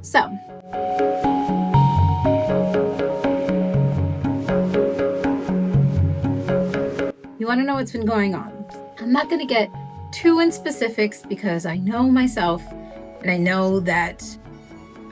So, you want to know what's been going on? I'm not going to get too in specifics because I know myself and I know that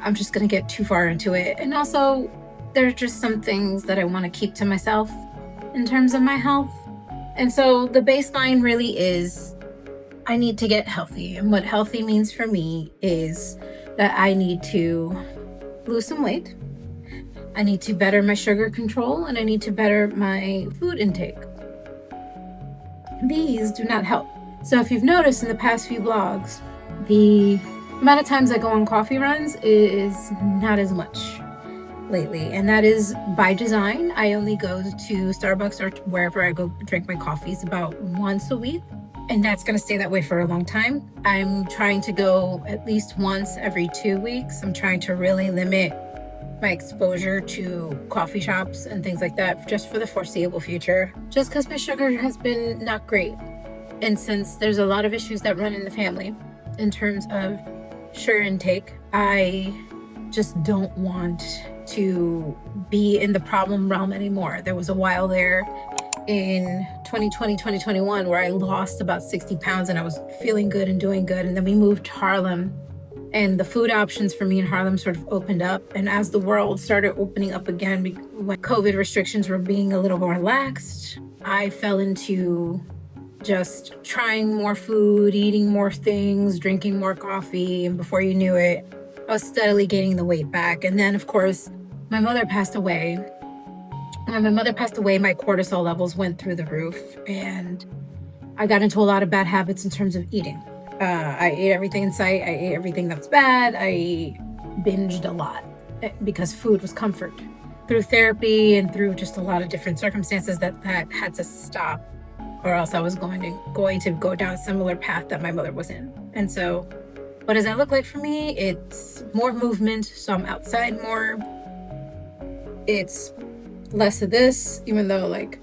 I'm just going to get too far into it. And also, there are just some things that I want to keep to myself in terms of my health. And so the baseline really is I need to get healthy. And what healthy means for me is that I need to lose some weight. I need to better my sugar control and I need to better my food intake. These do not help. So if you've noticed in the past few vlogs, the amount of times I go on coffee runs is not as much lately, and that is by design. I only go to Starbucks or wherever I go drink my coffees about once a week, and that's going to stay that way for a long time. I'm trying to go at least once every 2 weeks. I'm trying to really limit my exposure to coffee shops and things like that just for the foreseeable future, just because my sugar has been not great. And since there's a lot of issues that run in the family in terms of sugar intake, I just don't want to be in the problem realm anymore. There was a while there in 2020, 2021 where I lost about 60 pounds and I was feeling good and doing good. And then we moved to Harlem and the food options for me in Harlem sort of opened up. And as the world started opening up again, when COVID restrictions were being a little more relaxed, I fell into just trying more food, eating more things, drinking more coffee. And before you knew it, I was steadily gaining the weight back. And then, of course, my mother passed away. And when my mother passed away, my cortisol levels went through the roof. And I got into a lot of bad habits in terms of eating. I ate everything in sight. I ate everything that was bad. I binged a lot because food was comfort. Through therapy and through just a lot of different circumstances that had to stop, or else I was going to go down a similar path that my mother was in. And so what does that look like for me? It's more movement, so I'm outside more. It's less of this, even though like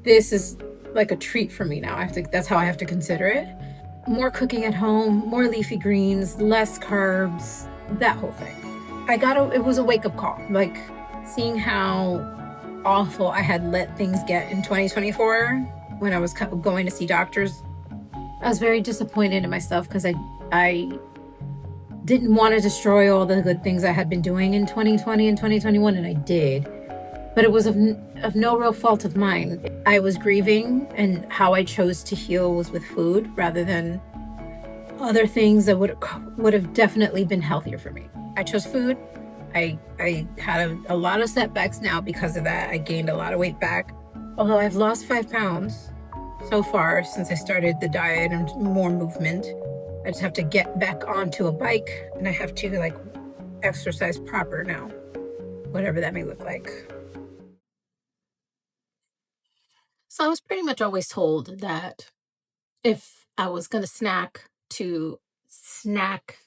this is like a treat for me now. That's how I have to consider it. More cooking at home, more leafy greens, less carbs, that whole thing. It was a wake-up call, like seeing how awful I had let things get in 2024 when I was going to see doctors. I was very disappointed in myself because I didn't want to destroy all the good things I had been doing in 2020 and 2021, and I did. But it was of no real fault of mine. I was grieving, and how I chose to heal was with food rather than other things that would have definitely been healthier for me. I chose food. I had a lot of setbacks now because of that. I gained a lot of weight back. Although I've lost 5 pounds so far since I started the diet and more movement. I just have to get back onto a bike and I have to like exercise proper now, whatever that may look like. So I was pretty much always told that if I was going to snack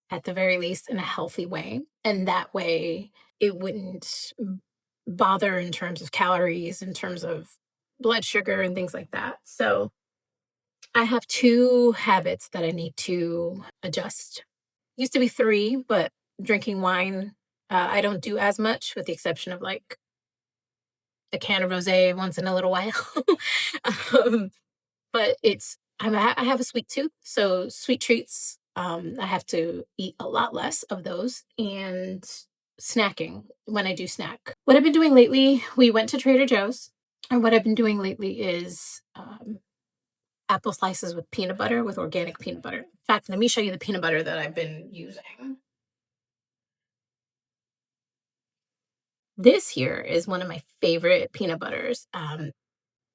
at the very least in a healthy way. And that way it wouldn't bother in terms of calories, in terms of blood sugar and things like that. So I have 2 habits that I need to adjust. Used to be 3, but drinking wine, I don't do as much with the exception of like a can of rosé once in a little while. um, but I have a sweet tooth, so sweet treats, I have to eat a lot less of those, and snacking when I do snack. What I've been doing lately, we went to Trader Joe's, and what I've been doing lately is apple slices with peanut butter, with organic peanut butter. In fact, let me show you the peanut butter that I've been using. This here is one of my favorite peanut butters.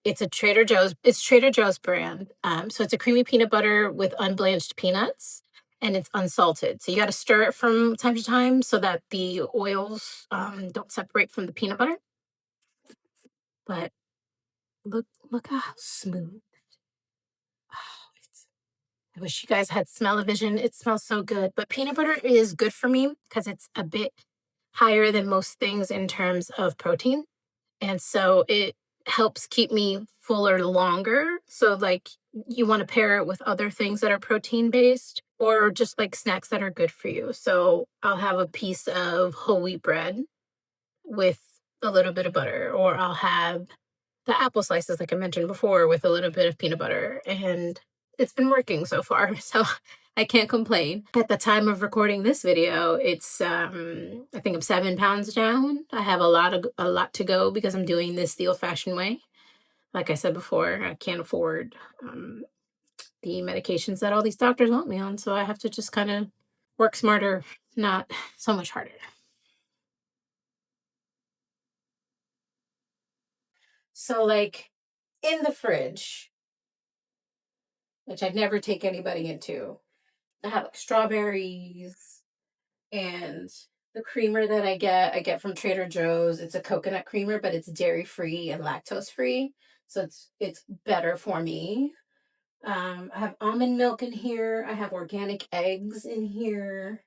It's Trader Joe's brand. So it's a creamy peanut butter with unblanched peanuts and it's unsalted. So you got to stir it from time to time so that the oils don't separate from the peanut butter. But look how smooth. Oh, I wish you guys had smell-o-vision. It smells so good. But peanut butter is good for me because it's a bit higher than most things in terms of protein. And so it helps keep me fuller longer. So like you want to pair it with other things that are protein based or just like snacks that are good for you. So I'll have a piece of whole wheat bread with a little bit of butter, or I'll have the apple slices like I mentioned before with a little bit of peanut butter, and it's been working so far. So I can't complain. At the time of recording this video, it's I think I'm 7 pounds down. I have a lot to go because I'm doing this the old-fashioned way. Like I said before, I can't afford the medications that all these doctors want me on, so I have to just kind of work smarter, not so much harder. So like in the fridge, which I'd never take anybody into, I have like strawberries and the creamer that I get from Trader Joe's. It's a coconut creamer, but it's dairy free and lactose free, so it's better for me. I have almond milk in here. I have organic eggs in here.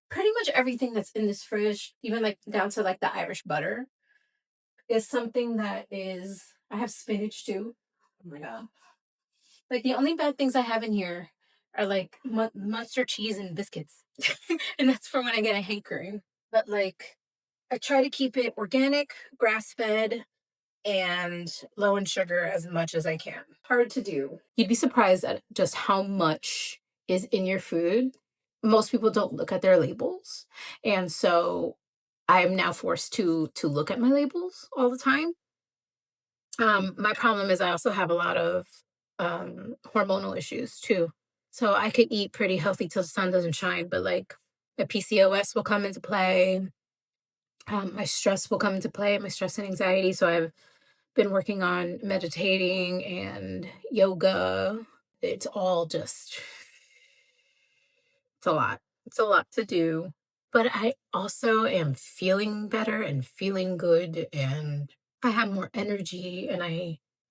Pretty much everything that's in this fridge, even like down to like the Irish butter, is something that is. I have spinach too. Oh my god! Like the only bad things I have in here are like mustard cheese and biscuits, and that's for when I get a hankering. But like, I try to keep it organic, grass fed, and low in sugar as much as I can. Hard to do. You'd be surprised at just how much is in your food. Most people don't look at their labels, and so I'm now forced to look at my labels all the time. My problem is I also have a lot of hormonal issues too. So I could eat pretty healthy till the sun doesn't shine, but like the PCOS will come into play. My stress will come into play, my stress and anxiety. So I've been working on meditating and yoga. It's all just, it's a lot. It's a lot to do. But I also am feeling better and feeling good, and I have more energy, and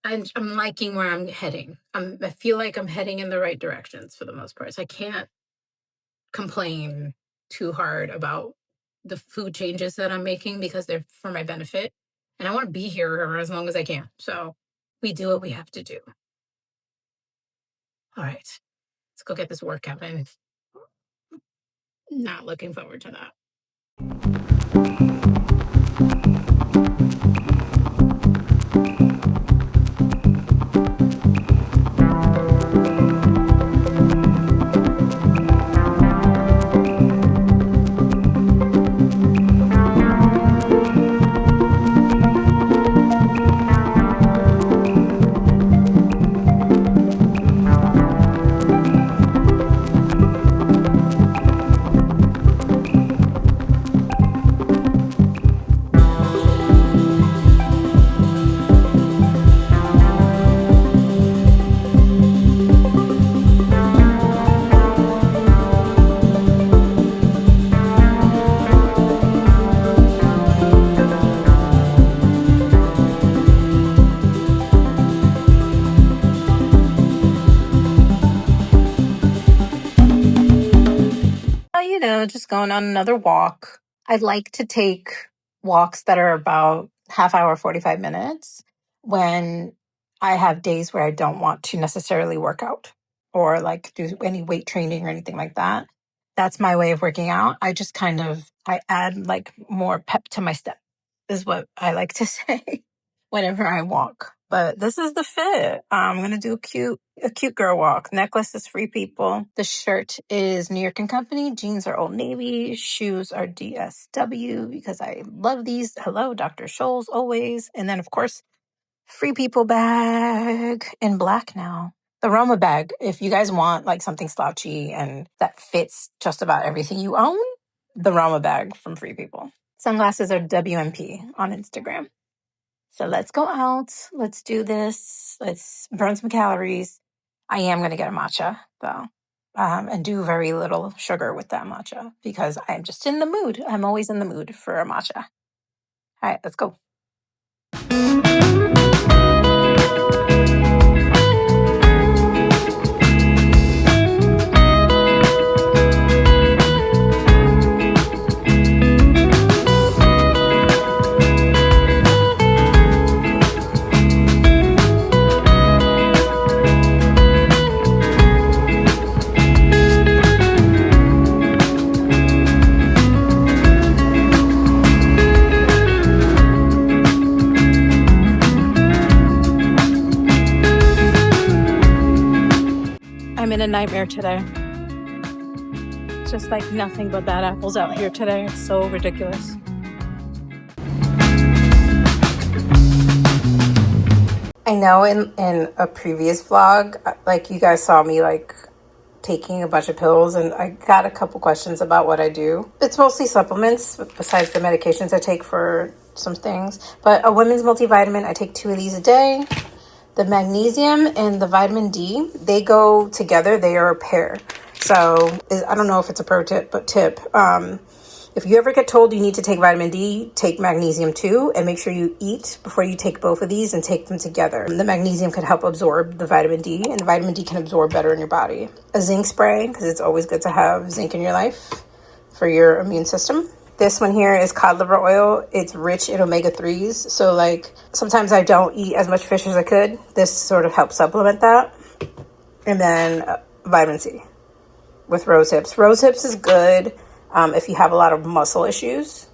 I'm liking where I'm heading. I feel like I'm heading in the right directions for the most part. So I can't complain too hard about the food changes that I'm making because they're for my benefit. And I want to be here as long as I can. So we do what we have to do. All right, let's go get this workout in. Not looking forward to that. Just going on another walk. I like to take walks that are about half hour, 45 minutes when I have days where I don't want to necessarily work out or like do any weight training or anything like that. That's my way of working out. I add like more pep to my step is what I like to say whenever I walk. But this is the fit. I'm going to do a cute girl walk. Necklace is Free People. The shirt is New York & Company. Jeans are Old Navy. Shoes are DSW because I love these. Hello, Dr. Scholl's always. And then, of course, Free People bag in black now. The Roma bag, if you guys want like something slouchy and that fits just about everything you own, the Roma bag from Free People. Sunglasses are WMP on Instagram. So let's go out. Let's do this. Let's burn some calories. I am going to get a matcha, though, and do very little sugar with that matcha because I'm just in the mood. I'm always in the mood for a matcha. All right, let's go. in a nightmare today. It's just like nothing but bad apples out here today. It's so ridiculous. I know in a previous vlog, like you guys saw me like taking a bunch of pills, and I got a couple questions about what I do. It's mostly supplements besides the medications I take for some things. But a women's multivitamin, I take 2 of these a day. The magnesium and the vitamin D, they go together. They are a pair. So I don't know if it's a pro tip, but if you ever get told you need to take vitamin D, take magnesium too, and make sure you eat before you take both of these and take them together. The magnesium can help absorb the vitamin D, and the vitamin D can absorb better in your body. A zinc spray, because it's always good to have zinc in your life for your immune system. This one here is cod liver oil. It's rich in omega-3s. So like sometimes I don't eat as much fish as I could. This sort of helps supplement that. And then vitamin C with rose hips. Rose hips is good if you have a lot of muscle issues,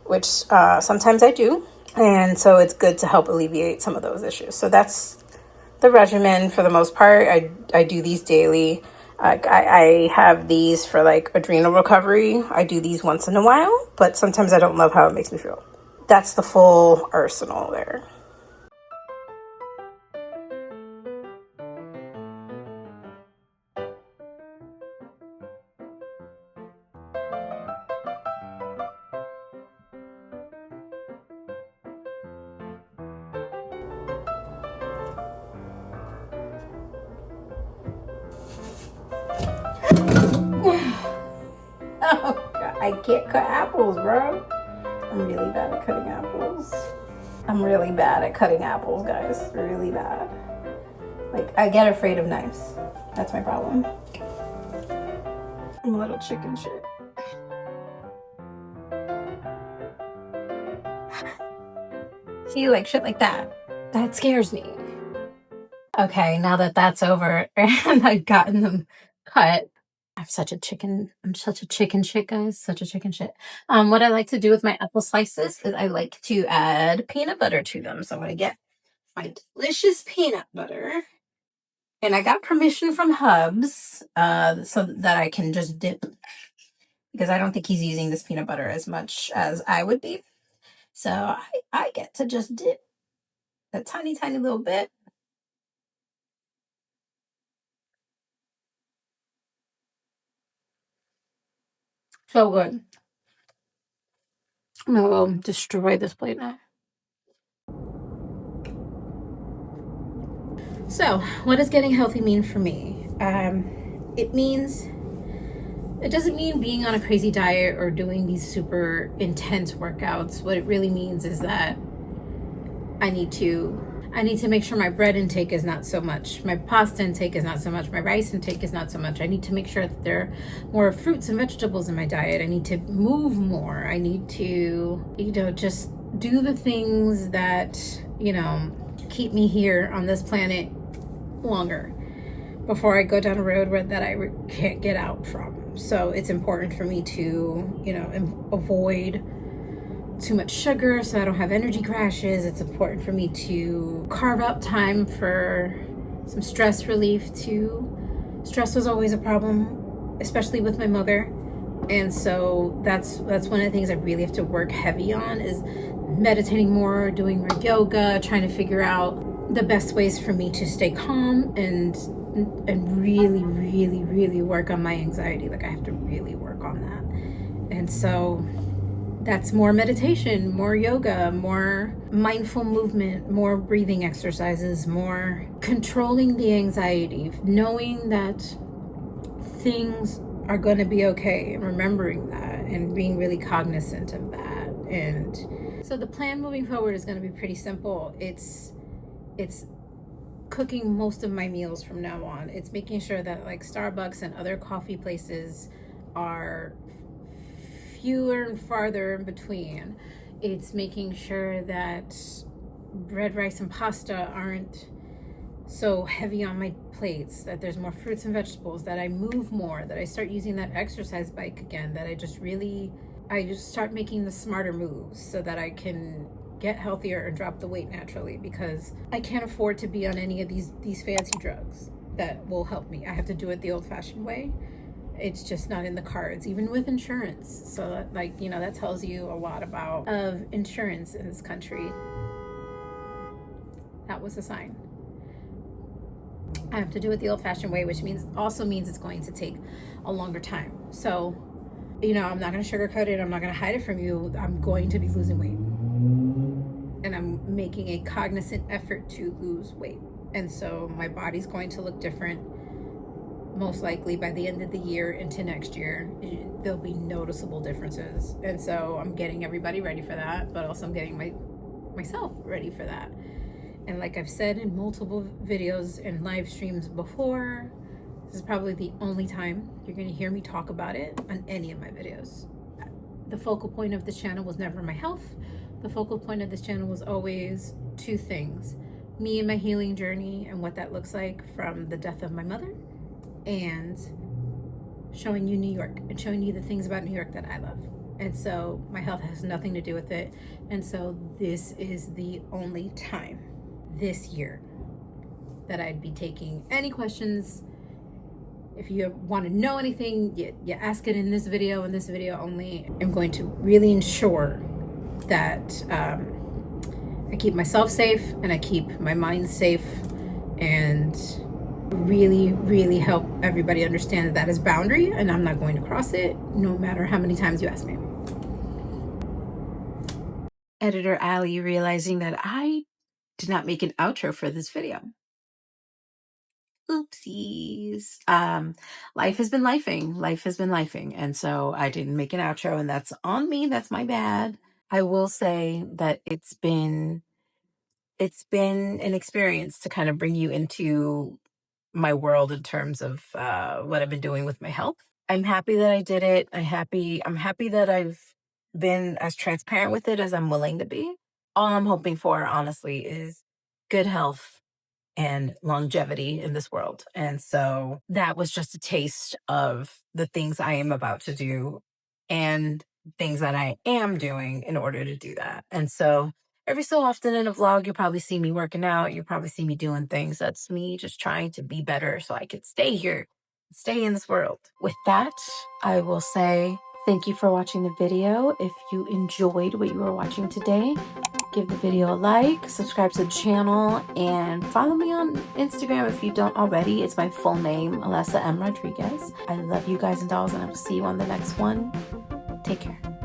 which sometimes I do. And so it's good to help alleviate some of those issues. So that's the regimen for the most part. I do these daily. I have these for like adrenal recovery. I do these once in a while, but sometimes I don't love how it makes me feel. That's the full arsenal there. Oh God, I can't cut apples, bro. I'm really bad at cutting apples. I'm really bad at cutting apples, guys. Really bad. Like, I get afraid of knives. That's my problem. I'm a little chicken shit. See, like shit like that. That scares me. Okay, now that that's over and I've gotten them cut, I'm such a chicken shit, guys. Such a chicken shit. What I like to do with my apple slices is I like to add peanut butter to them. So I'm gonna get my delicious peanut butter. And I got permission from Hubs so that I can just dip, because I don't think he's using this peanut butter as much as I would be. So I get to just dip a tiny, tiny little bit. So good. I'm gonna go destroy this plate now. So, what does getting healthy mean for me? It doesn't mean being on a crazy diet or doing these super intense workouts. What it really means is that I need to make sure my bread intake is not so much, my pasta intake is not so much, my rice intake is not so much. I need to make sure that there are more fruits and vegetables in my diet. I need to move more. I need to, just do the things that, keep me here on this planet longer before I go down a road that I can't get out from. So it's important for me to, avoid too much sugar so I don't have energy crashes. It's important for me to carve out time for some stress relief too. Stress was always a problem, especially with my mother. And so that's one of the things I really have to work heavy on, is meditating more, doing more yoga, trying to figure out the best ways for me to stay calm and really, really, really work on my anxiety. Like I have to really work on that. And so that's more meditation, more yoga, more mindful movement, more breathing exercises, more controlling the anxiety, knowing that things are going to be okay, and remembering that and being really cognizant of that. And so the plan moving forward is going to be pretty simple. It's cooking most of my meals from now on. It's making sure that like Starbucks and other coffee places are fewer and farther in between. It's making sure that bread, rice, and pasta aren't so heavy on my plates, that there's more fruits and vegetables, that I move more, that I start using that exercise bike again, that I just start making the smarter moves so that I can get healthier and drop the weight naturally, because I can't afford to be on any of these fancy drugs. that will help me. I have to do it the old-fashioned way. It's just not in the cards, even with insurance. So like, you know, that tells you a lot about of insurance in this country. That was a sign. I have to do it the old-fashioned way, which means it's going to take a longer time. So, you know, I'm not going to sugarcoat it. I'm not going to hide it from you. I'm going to be losing weight, and I'm making a cognizant effort to lose weight. And so my body's going to look different. Most likely by the end of the year into next year, there'll be noticeable differences. And so I'm getting everybody ready for that, but also I'm getting myself ready for that. And like I've said in multiple videos and live streams before, this is probably the only time you're going to hear me talk about it on any of my videos. The focal point of this channel was never my health. The focal point of this channel was always two things: me and my healing journey and what that looks like from the death of my mother, and showing you New York and showing you the things about New York that I love. And so my health has nothing to do with it. And so this is the only time this year that I'd be taking any questions. If you want to know anything, you ask it in this video only. I'm going to really ensure that I keep myself safe and I keep my mind safe, and really, really help everybody understand that that is boundary and I'm not going to cross it no matter how many times you ask me. Editor Ali realizing that I did not make an outro for this video. Oopsies. Life has been lifing. And so I didn't make an outro, and that's on me. That's my bad. I will say that it's been an experience to kind of bring you into my world in terms of what I've been doing with my health. I'm happy that I did it. I'm happy that I've been as transparent with it as I'm willing to be. All I'm hoping for, honestly, is good health and longevity in this world. And so that was just a taste of the things I am about to do and things that I am doing in order to do that. And so every so often in a vlog, you'll probably see me working out. You'll probably see me doing things. That's me just trying to be better so I can stay here, stay in this world. With that, I will say thank you for watching the video. If you enjoyed what you were watching today, give the video a like, subscribe to the channel, and follow me on Instagram if you don't already. It's my full name, Alessa M. Rodriguez. I love you guys and dolls, and I will see you on the next one. Take care.